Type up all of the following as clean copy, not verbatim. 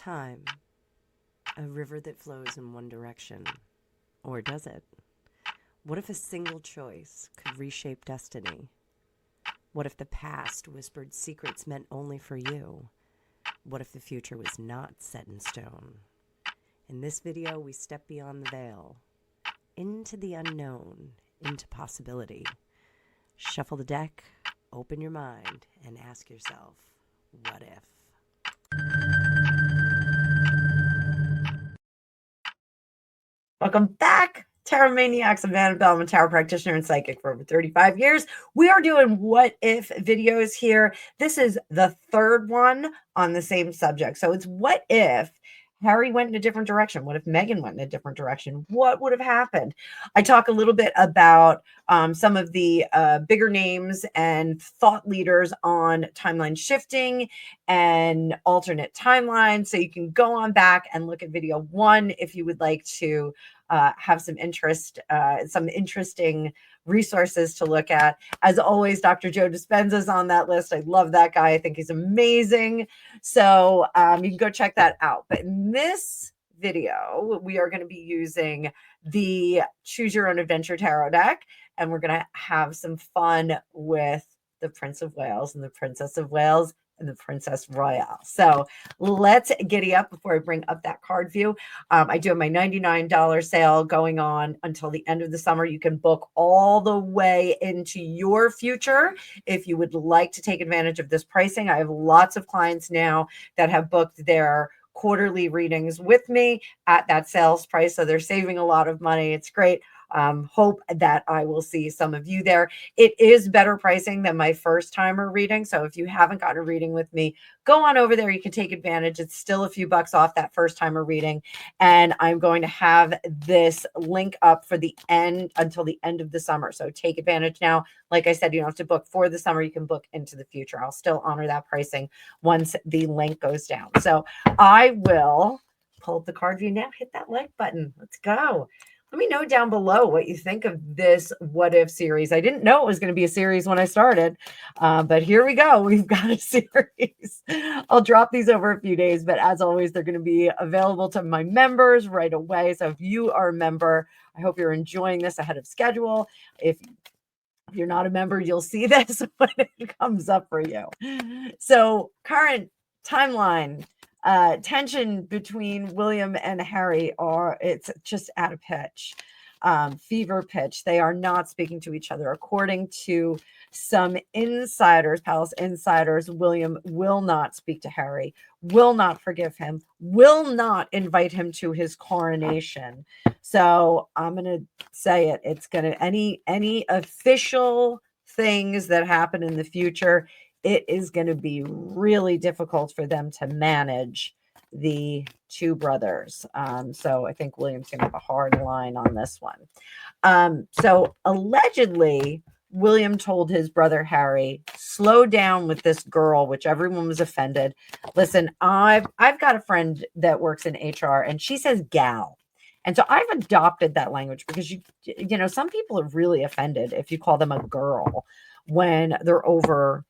time a river that flows in one direction? Or does it? What if a single choice could reshape destiny? What if the past whispered secrets meant only for you? What if the future was not set in stone? In this video, we step beyond the veil, into the unknown, into possibility. Shuffle the deck, open your mind, and ask yourself, what if? Welcome back, Tarot Maniacs. I'm Annabelle. I'm a tarot practitioner and psychic for over 35 years. We are doing what if videos here. This is the third one on the same subject. So it's what if Harry went in a different direction? What if Meghan went in a different direction? What would have happened? I talk a little bit about some of the bigger names and thought leaders on timeline shifting and alternate timelines. So you can go on back and look at video 1 if you would like to have some interest, some interesting resources to look at. As always, Dr. Joe Dispenza's on that list. I love that guy. I think he's amazing. So you can go check that out. But in this video, we are going to be using the Choose Your Own Adventure Tarot deck, and we're going to have some fun with the Prince of Wales and the Princess of Wales and the Princess Royale. So let's giddy up before I bring up that card view. I do have my $99 sale going on until the end of the summer. You can book all the way into your future if you would like to take advantage of this pricing. I have lots of clients now that have booked their quarterly readings with me at that sales price. So they're saving a lot of money. It's great. Hope that I will see some of you there. It is better pricing than my first timer reading. So if you haven't gotten a reading with me, go on over there. You can take advantage. It's still a few bucks off that first timer reading. And I'm going to have this link up for the end until the end of the summer. So take advantage now. Like I said, you don't have to book for the summer. You can book into the future. I'll still honor that pricing once the link goes down. So I will pull up the card view now. Hit that like button. Let's go. Let me know down below what you think of this What If series. I didn't know it was going to be a series when I started, but here we go. We've got a series. I'll drop these over a few days, but as always, they're going to be available to my members right away. So if you are a member, I hope you're enjoying this ahead of schedule. If you're not a member, you'll see this when it comes up for you. So current timeline. Tension between William and Harry it's just at a pitch, fever pitch. They are not speaking to each other. According to some insiders, palace insiders, William will not speak to Harry, will not forgive him, will not invite him to his coronation. So I'm going to say it. It's going to, any official things that happen in the future, it is going to be really difficult for them to manage the two brothers. So I think William's going to have a hard line on this one. So allegedly, William told his brother Harry, slow down with this girl, which everyone was offended. Listen, I've got a friend that works in HR, and she says gal. And so I've adopted that language because, you know, some people are really offended if you call them a girl when they're over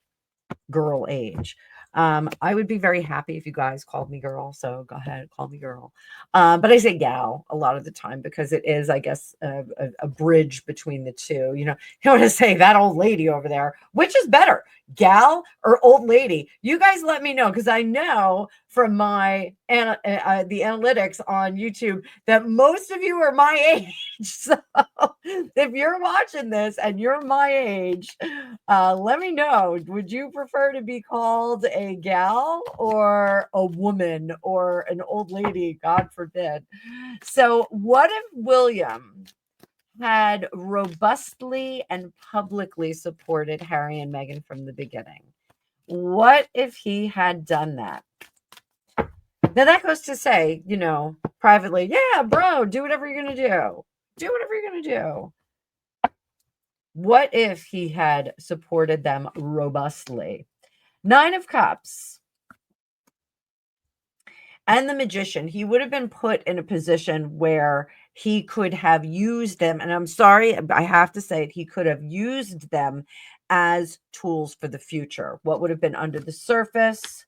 girl age. I would be very happy if you guys called me girl. So go ahead, call me girl. But I say gal a lot of the time because it is, I guess, a bridge between the two. You know, you want to say that old lady over there, which is better, gal or old lady? You guys let me know, because I know from my the analytics on YouTube that most of you are my age. So if you're watching this and you're my age, let me know. Would you prefer to be called a gal or a woman or an old lady? God forbid. So what if William had robustly and publicly supported Harry and Meghan from the beginning? What if he had done that? Now that goes to say, you know, privately, yeah, bro, do whatever you're going to do. Do whatever you're going to do. What if he had supported them robustly? 9 of Cups and the Magician. He would have been put in a position where he could have used them. And I'm sorry, I have to say it. He could have used them as tools for the future. What would have been under the surface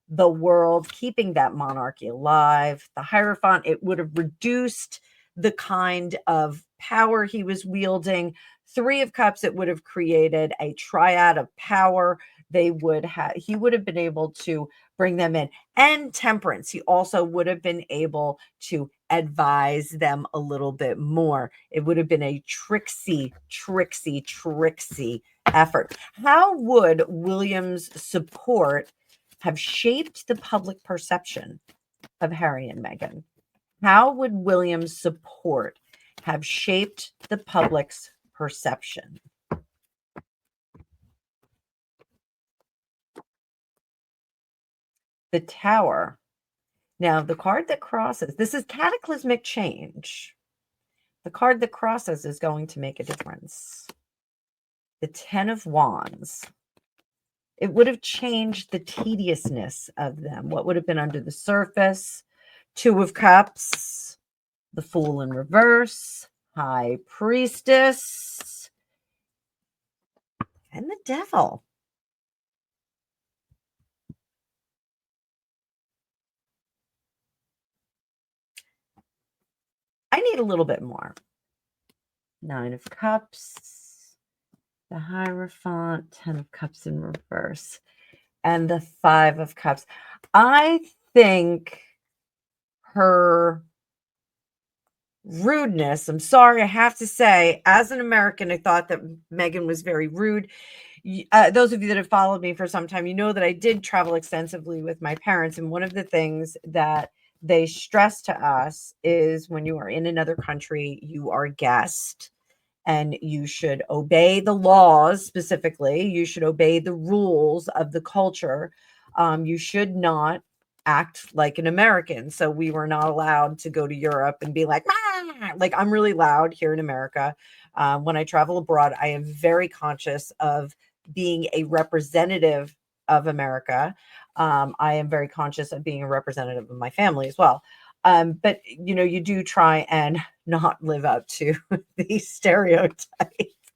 the world, keeping that monarchy alive. The Hierophant, it would have reduced the kind of power he was wielding. Three of Cups, it would have created a triad of power. He would have been able to bring them in. And Temperance, he also would have been able to advise them a little bit more. It would have been a tricksy effort. How would William's support have shaped the public perception of Harry and Meghan? How would William's support have shaped the public's perception? The Tower. Now, the card that crosses, this is cataclysmic change. The card that crosses is going to make a difference. The Ten of Wands. It would have changed the tediousness of them. What would have been under the surface? Two of Cups, the Fool in reverse, High Priestess, and the Devil. I need a little bit more. Nine of Cups, the Hierophant, Ten of Cups in reverse, and the Five of Cups. I think her rudeness, I'm sorry, I have to say, as an American, I thought that Meghan was very rude. Those of you that have followed me for some time, you know that I did travel extensively with my parents. And one of the things that they stress to us is when you are in another country, you are a guest and you should obey the laws. Specifically, you should obey the rules of the culture. You should not act like an American. So we were not allowed to go to Europe and be like, "Ah!" Like I'm really loud here in America. When I travel abroad, I am very conscious of being a representative of America. I am very conscious of being a representative of my family as well. But you do try and not live up to these stereotypes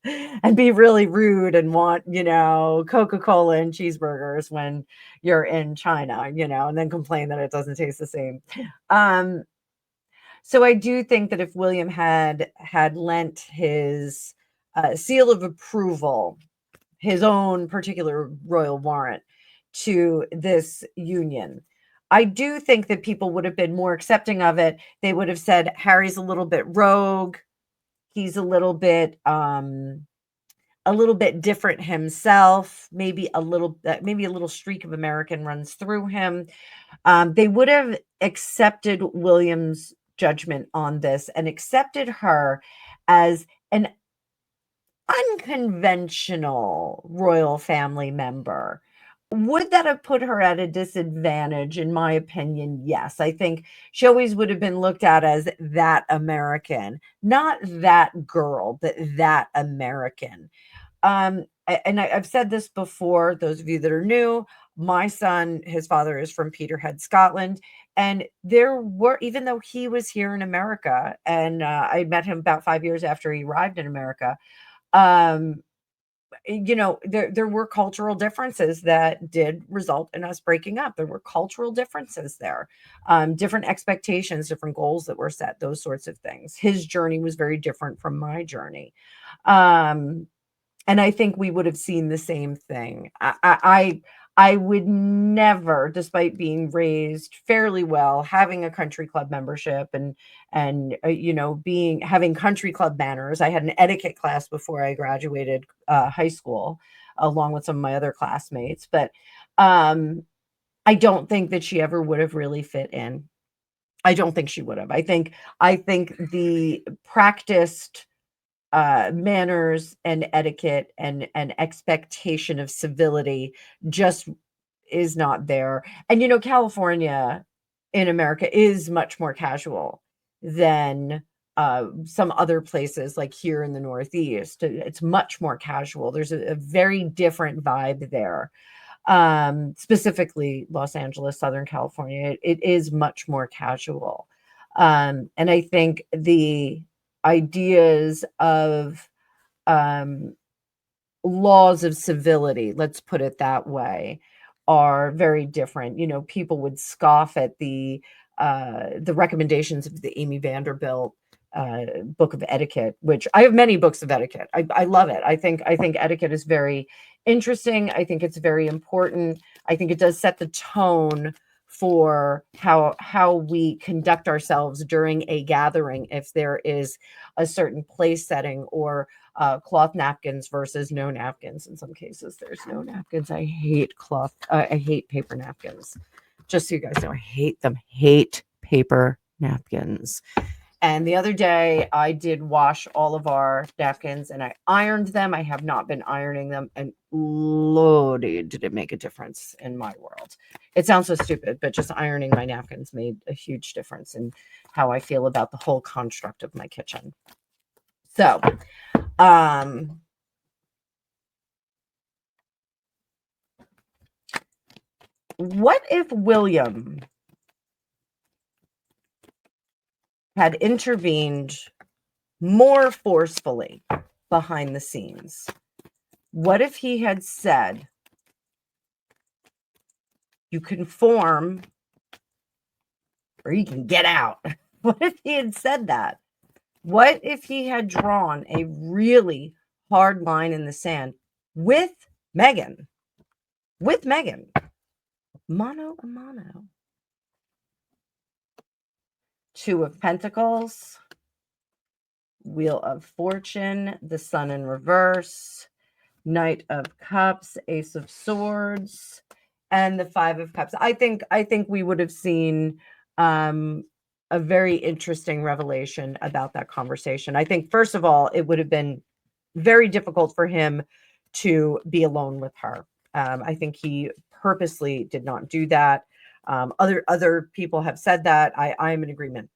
and be really rude and want, Coca-Cola and cheeseburgers when you're in China, and then complain that it doesn't taste the same. So I do think that if William had lent his seal of approval, his own particular royal warrant to this union, I do think that people would have been more accepting of it. They would have said Harry's a little bit rogue. He's a little bit different himself. Maybe a little streak of American runs through him. They would have accepted William's judgment on this and accepted her as an unconventional royal family member. Would that have put her at a disadvantage? In my opinion, yes. I think she always would have been looked at as that American, not that girl, but that American. I've said this before, those of you that are new, my son, his father is from Peterhead, Scotland. And even though he was here in America, and I met him about 5 years after he arrived in America, um, there were cultural differences that did result in us breaking up. There were cultural differences there, different expectations, different goals that were set, those sorts of things. His journey was very different from my journey. And I think we would have seen the same thing. I would never, despite being raised fairly well, having a country club membership and having country club manners. I had an etiquette class before I graduated high school, along with some of my other classmates. But I don't think that she ever would have really fit in. I don't think she would have. I think the practiced manners and etiquette and expectation of civility just is not there. And California in America is much more casual than some other places like here in the Northeast. It's much more casual. There's a very different vibe there. Specifically Los Angeles, Southern California, it is much more casual. And I think the ideas of laws of civility, let's put it that way, are very different. You know, people would scoff at the recommendations of the Amy Vanderbilt book of etiquette, which I have many books of etiquette. I love it. I think etiquette is very interesting. I think it's very important. I think it does set the tone for how we conduct ourselves during a gathering, if there is a certain place setting, or cloth napkins versus no napkins. In some cases, there's no napkins. I hate cloth. I hate paper napkins. Just so you guys know, I hate them. Hate paper napkins. And the other day, I did wash all of our napkins and I ironed them. I have not been ironing them, and lordy, did it make a difference in my world. It sounds so stupid, but just ironing my napkins made a huge difference in how I feel about the whole construct of my kitchen. So, what if William had intervened more forcefully behind the scenes? What if he had said, you conform or you can get out? What if he had said that? What if he had drawn a really hard line in the sand with Meghan? With Meghan. Mano a mano. Two of Pentacles, Wheel of Fortune, the Sun in reverse, Knight of Cups, Ace of Swords, and the Five of Cups. I think we would have seen a very interesting revelation about that conversation. I think, first of all, it would have been very difficult for him to be alone with her. I think he purposely did not do that. Other people have said that. I'm in agreement.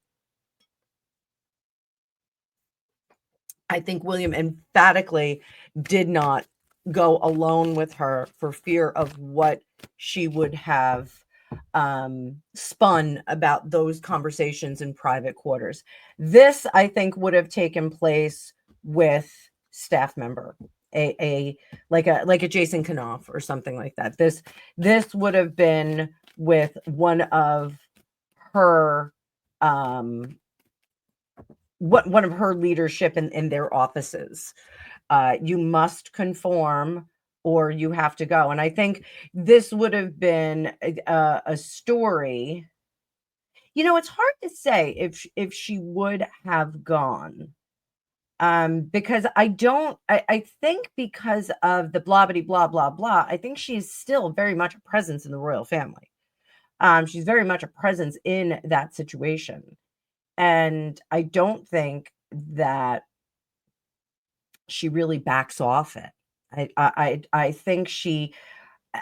I think William emphatically did not go alone with her for fear of what she would have spun about those conversations in private quarters. This, I think, would have taken place with staff member, a like a Jason Knopf or something like that. This would have been with one of her one of her leadership in their offices. You must conform or you have to go. And I think this would have been a story. You know, it's hard to say if she would have gone. Because I think because of the blah blah blah blah blah, I think she's still very much a presence in the royal family. She's very much a presence in that situation. And I don't think that she really backs off it. I think she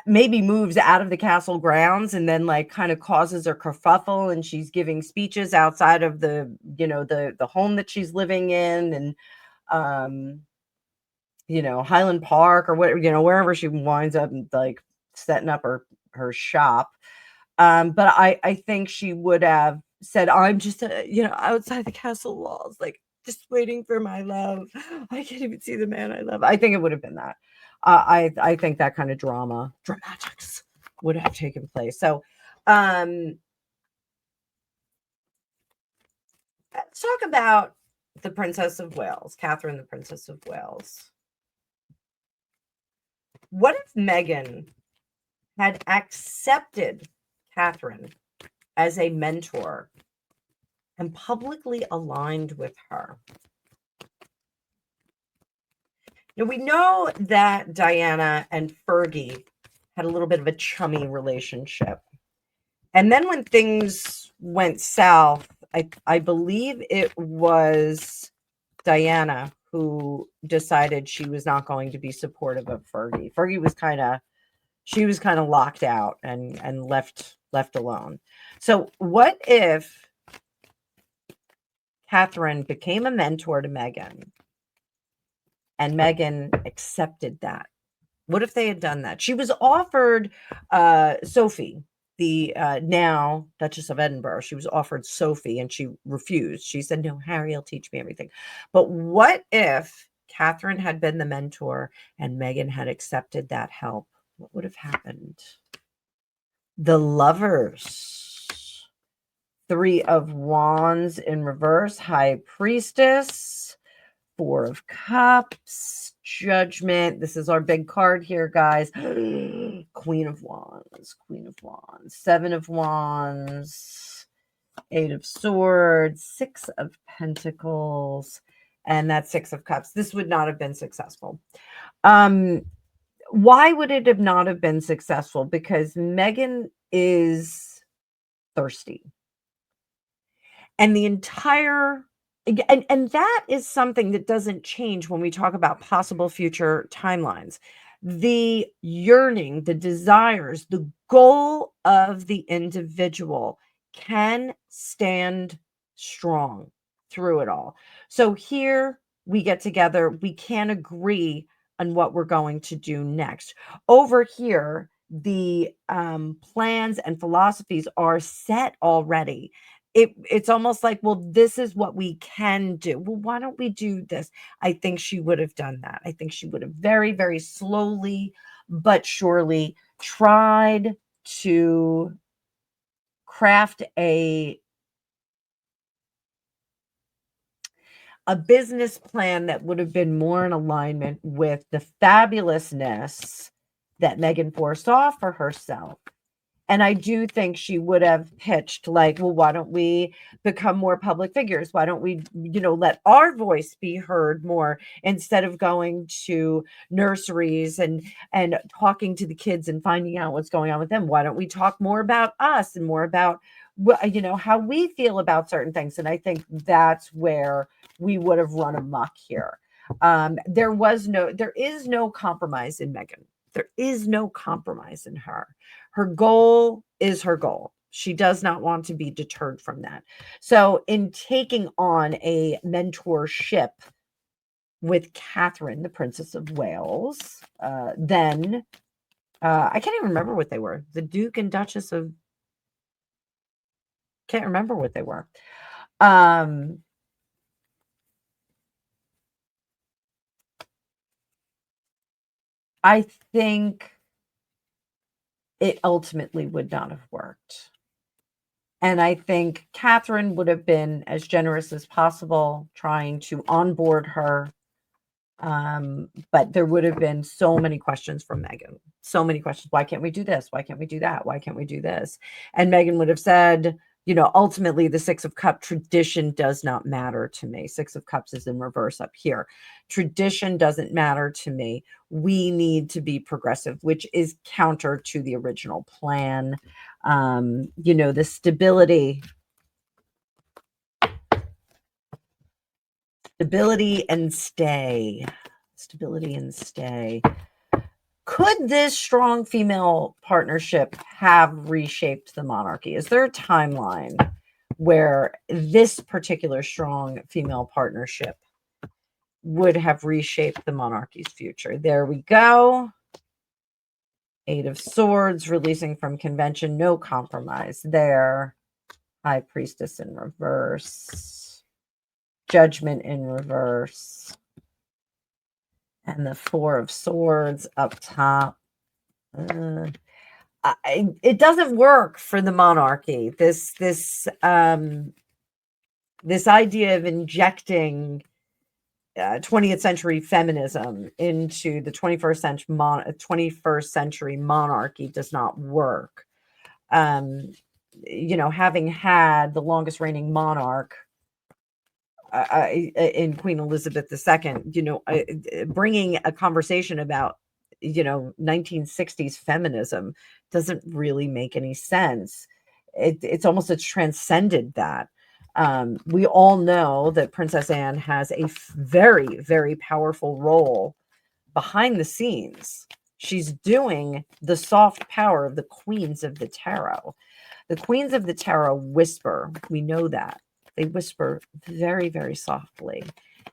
maybe moves out of the castle grounds and then like kind of causes a kerfuffle, and she's giving speeches outside of the home that she's living in, and Highland Park or wherever she winds up and like setting up her shop. But I think she would have said, I'm just outside the castle walls, like just waiting for my love. I can't even see the man I love. I think it would have been that. I think that kind of dramatics would have taken place. So let's talk about the Princess of Wales, Catherine, the Princess of Wales. What if Meghan had accepted Catherine as a mentor and publicly aligned with her? Now, we know that Diana and Fergie had a little bit of a chummy relationship. And then when things went south, I believe it was Diana who decided she was not going to be supportive of Fergie. Fergie was kind of locked out and left alone. So what if Catherine became a mentor to Meghan and Meghan accepted that? What if they had done that? She was offered Sophie, the now Duchess of Edinburgh. She was offered Sophie and she refused. She said, no, Harry will teach me everything. But what if Catherine had been the mentor and Meghan had accepted that help? What would have happened? The Lovers. 3 of Wands in reverse. High Priestess. 4 of Cups. Judgment. This is our big card here, guys. Queen of Wands. Queen of Wands. 7 of Wands. 8 of Swords. 6 of Pentacles. And that's 6 of Cups. This would not have been successful. Why would it have not have been successful? Because Meghan is thirsty. And the entire and that is something that doesn't change when we talk about possible future timelines. The yearning, the desires, the goal of the individual can stand strong through it all. So here we get together, we can agree on what we're going to do next. Over here, the plans and philosophies are set already. It's almost like, well, this is what we can do. Well, why don't we do this? I think she would have done that. I think she would have very, very slowly but surely tried to craft a business plan that would have been more in alignment with the fabulousness that Meghan foresaw for herself. And I do think she would have pitched like, well, why don't we become more public figures? Why don't we, let our voice be heard more instead of going to nurseries and talking to the kids and finding out what's going on with them? Why don't we talk more about us and more about how we feel about certain things? And I think that's where we would have run amok here. There is no compromise in Meghan. There is no compromise in her. Her goal is her goal. She does not want to be deterred from that. So in taking on a mentorship with Catherine, the Princess of Wales, then I can't even remember what they were. The Duke and Duchess of... Can't remember what they were. I think it ultimately would not have worked. And I think Catherine would have been as generous as possible, trying to onboard her. But there would have been so many questions from Meghan. So many questions. Why can't we do this? Why can't we do that? Why can't we do this? And Meghan would have said, ultimately the 6 of Cups tradition does not matter to me. 6 of Cups is in reverse up here. Tradition doesn't matter to me. We need to be progressive, which is counter to the original plan. The stability and stay. Stability and stay. Could this strong female partnership have reshaped the monarchy? Is there a timeline where this particular strong female partnership would have reshaped the monarchy's future? There we go. 8 of Swords, releasing from convention, no compromise there. High Priestess in reverse. Judgment in reverse. And the 4 of Swords up top. It doesn't work for the monarchy. This idea of injecting 20th century feminism into the 21st century monarchy does not work. Having had the longest reigning monarch in Queen Elizabeth II, bringing a conversation about 1960s feminism doesn't really make any sense. It's almost transcended that. We all know that Princess Anne has a very, very powerful role behind the scenes. She's doing the soft power of the queens of the tarot. The queens of the tarot whisper. We know that. They whisper very, very softly,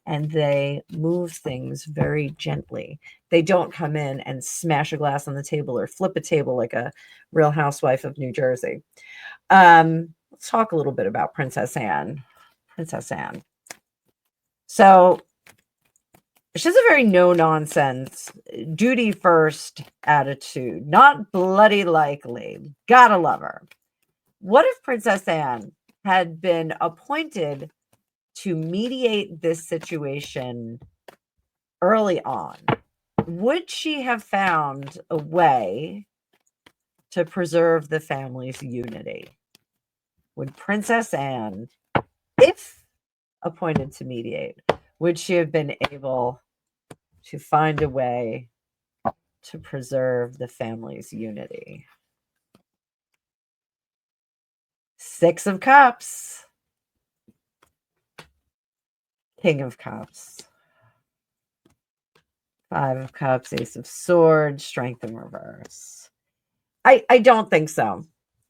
and they move things very gently. They don't come in and smash a glass on the table or flip a table like a Real Housewife of New Jersey. Let's talk a little bit about Princess Anne. So She has a very no-nonsense, duty first attitude. Not bloody likely. Gotta love her. What if Princess Anne had been appointed to mediate this situation early on? Would she have found a way to preserve the family's unity? Would Princess Anne, if appointed to mediate, would she have been able to find a way to preserve the family's unity? Six of Cups, King of Cups, Five of Cups, Ace of Swords, Strength in reverse. I don't think so.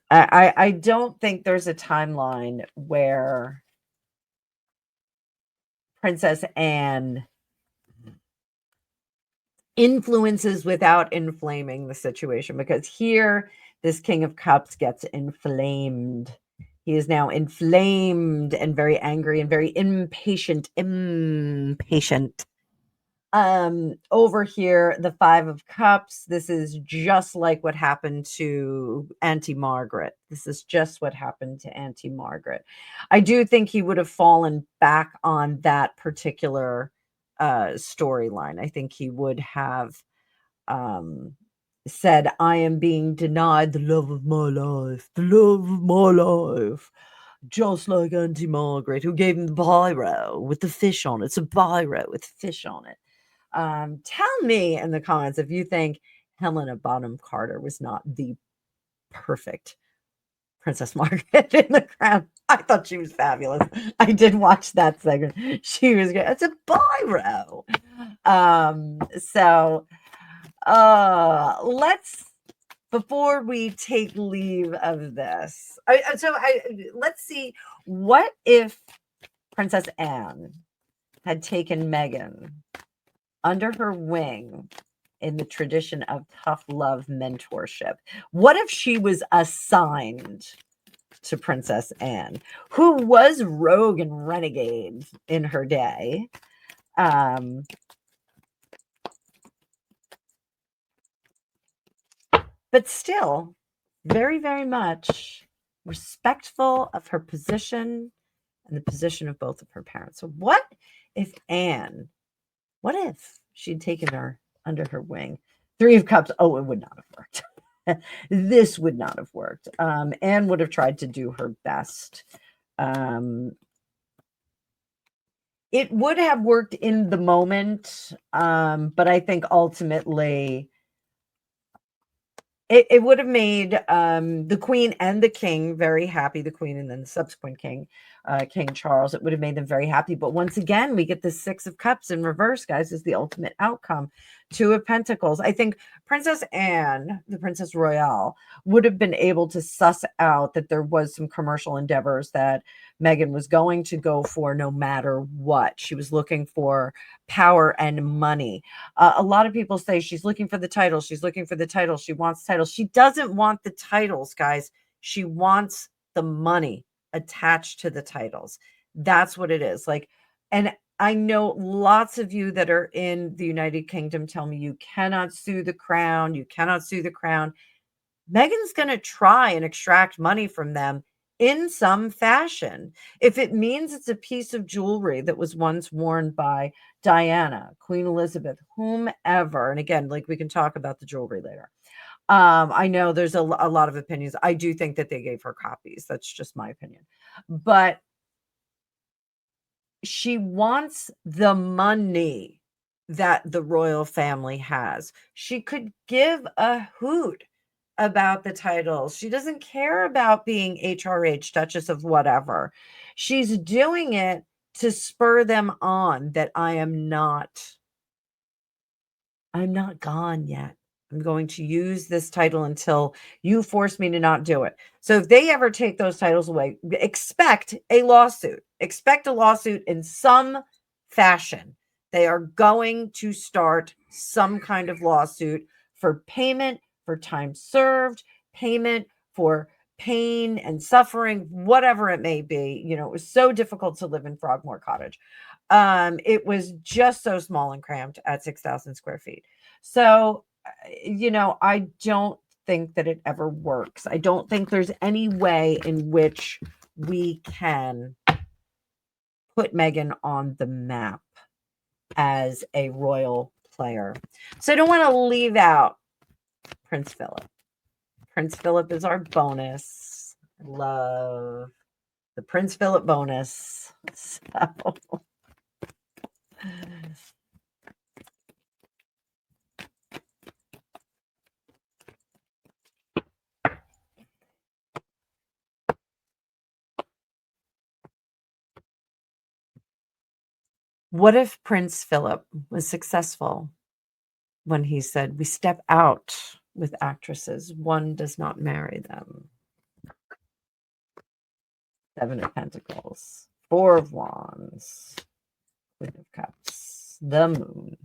I don't think there's a timeline where Princess Anne influences without inflaming the situation, because here this King of Cups gets inflamed. He is now inflamed and very angry and very impatient. Over here, the Five of Cups, this is just like what happened to Auntie Margaret. This is just what happened to Auntie Margaret. I do think he would have fallen back on that particular storyline. I think he would have um, said, I am being denied the love of my life, the love of my life. Just like Auntie Margaret, who gave him the biro with the fish on it. It's a biro with fish on it. Tell me in the comments if you think Helena Bonham Carter was not the perfect Princess Margaret in The Crown. I thought she was fabulous. I did watch that segment. She was good. It's a biro. So let's, before we take leave of this, let's see, what if Princess Anne had taken Meghan under her wing in the tradition of tough love mentorship? What if she was assigned to Princess Anne, who was rogue and renegade in her day? But still very, very much respectful of her position and the position of both of her parents. So what if she'd taken her under her wing? Three of Cups. Oh, it would not have worked. This would not have worked. Anne would have tried to do her best. It would have worked in the moment, but I think ultimately it would have made the Queen and the King very happy. The Queen and then the subsequent King, King Charles. It would have made them very happy. But once again, we get the Six of Cups in reverse, guys, is the ultimate outcome. Two of Pentacles. I think Princess Anne, the Princess Royale, would have been able to suss out that there was some commercial endeavors that Meghan was going to go for no matter what. She was looking for power and money. A lot of people say she's looking for the title. She's looking for the title. She wants titles. She doesn't want the titles, guys. She wants the money attached to the titles. That's what it is. Like, and I know lots of you that are in the United Kingdom tell me you cannot sue the crown. You cannot sue the crown. Meghan's going to try and extract money from them in some fashion. If it means it's a piece of jewelry that was once worn by Diana, Queen Elizabeth, whomever, and again, like, we can talk about the jewelry later. I know there's a lot of opinions. I do think that they gave her copies. That's just my opinion. But she wants the money that the royal family has. She could give a hoot about the titles. She doesn't care about being HRH, Duchess of whatever. She's doing it to spur them on that I'm not gone yet. I'm going to use this title until you force me to not do it. So if they ever take those titles away, expect a lawsuit. Expect a lawsuit in some fashion. They are going to start some kind of lawsuit for payment for time served, payment for pain and suffering, whatever it may be. You know, it was so difficult to live in Frogmore Cottage. It was just so small and cramped at 6,000 square feet. So, I don't think that it ever works. I don't think there's any way in which we can put Meghan on the map as a royal player. So I don't want to leave out Prince Philip. Prince Philip is our bonus. I love the Prince Philip bonus. So. What if Prince Philip was successful when he said, "We step out with actresses, one does not marry them"? Seven of Pentacles, Four of Wands, Queen of Cups, the Moon,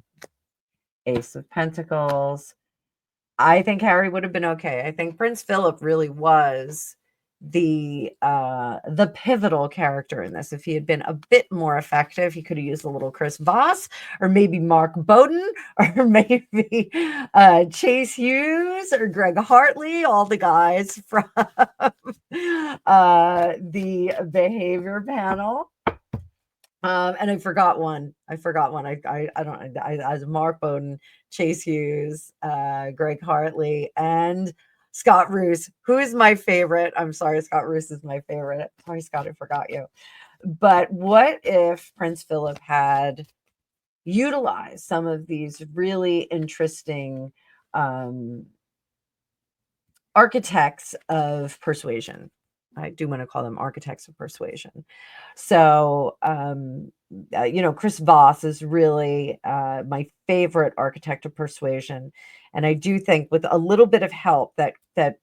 Ace of Pentacles. I think Harry would have been okay. I think Prince Philip really was the pivotal character in this. If he had been a bit more effective, he could have used a little Chris Voss, or maybe Mark Bowden, or maybe Chase Hughes or Greg Hartley, all the guys from the behavior panel. And I forgot one. I don't. As Mark Bowden, Chase Hughes, Greg Hartley, and Scott Roos, who is my favorite. I'm sorry, Scott Roos is my favorite. Sorry, Scott, I forgot you. But what if Prince Philip had utilized some of these really interesting architects of persuasion? I do want to call them architects of persuasion. So, Chris Voss is really my favorite architect of persuasion. And I do think with a little bit of help that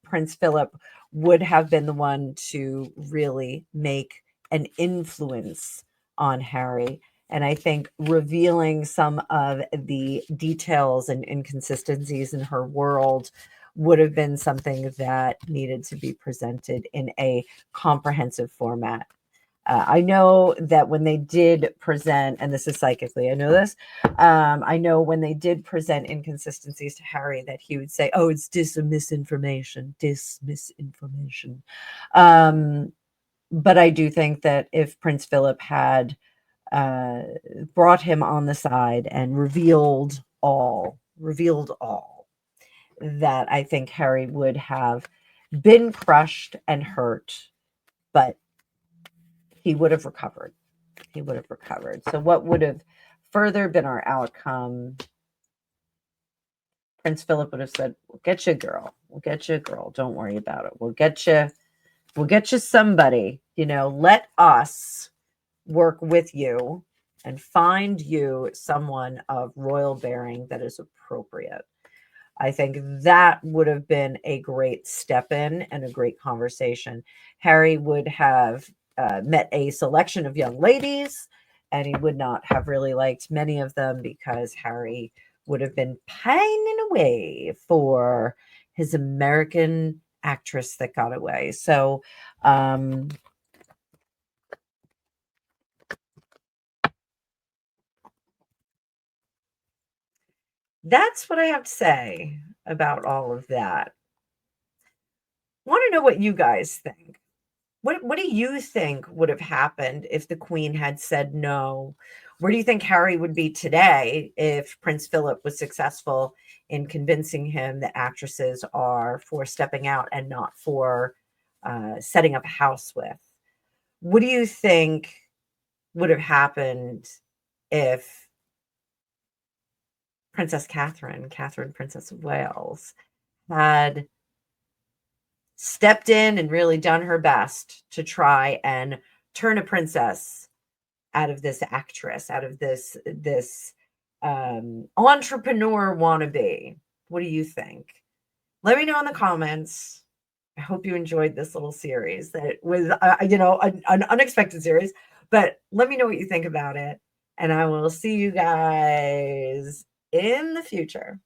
Prince Philip would have been the one to really make an influence on Harry. And I think revealing some of the details and inconsistencies in her world would have been something that needed to be presented in a comprehensive format. I know that when they did present, and this is psychically, I know this, I know when they did present inconsistencies to Harry that he would say, "Oh, it's misinformation. But I do think that if Prince Philip had brought him on the side and revealed all, that I think Harry would have been crushed and hurt, but he would have recovered. So what would have further been our outcome? Prince Philip would have said, "We'll get you a girl. Don't worry about it. We'll get you somebody, let us work with you and find you someone of royal bearing that is appropriate." I think that would have been a great step in and a great conversation. Harry would have met a selection of young ladies, and he would not have really liked many of them because Harry would have been pining away for his American actress that got away. So, that's what I have to say about all of that. Want to know what you guys think. What do you think would have happened if the Queen had said no? Where do you think Harry would be today if Prince Philip was successful in convincing him that actresses are for stepping out and not for setting up a house with? What do you think would have happened if Princess Catherine, Princess of Wales, had stepped in and really done her best to try and turn a princess out of this actress, out of this entrepreneur wannabe? What do you think? Let me know in the comments. I hope you enjoyed this little series that was, an unexpected series, but let me know what you think about it. And I will see you guys in the future.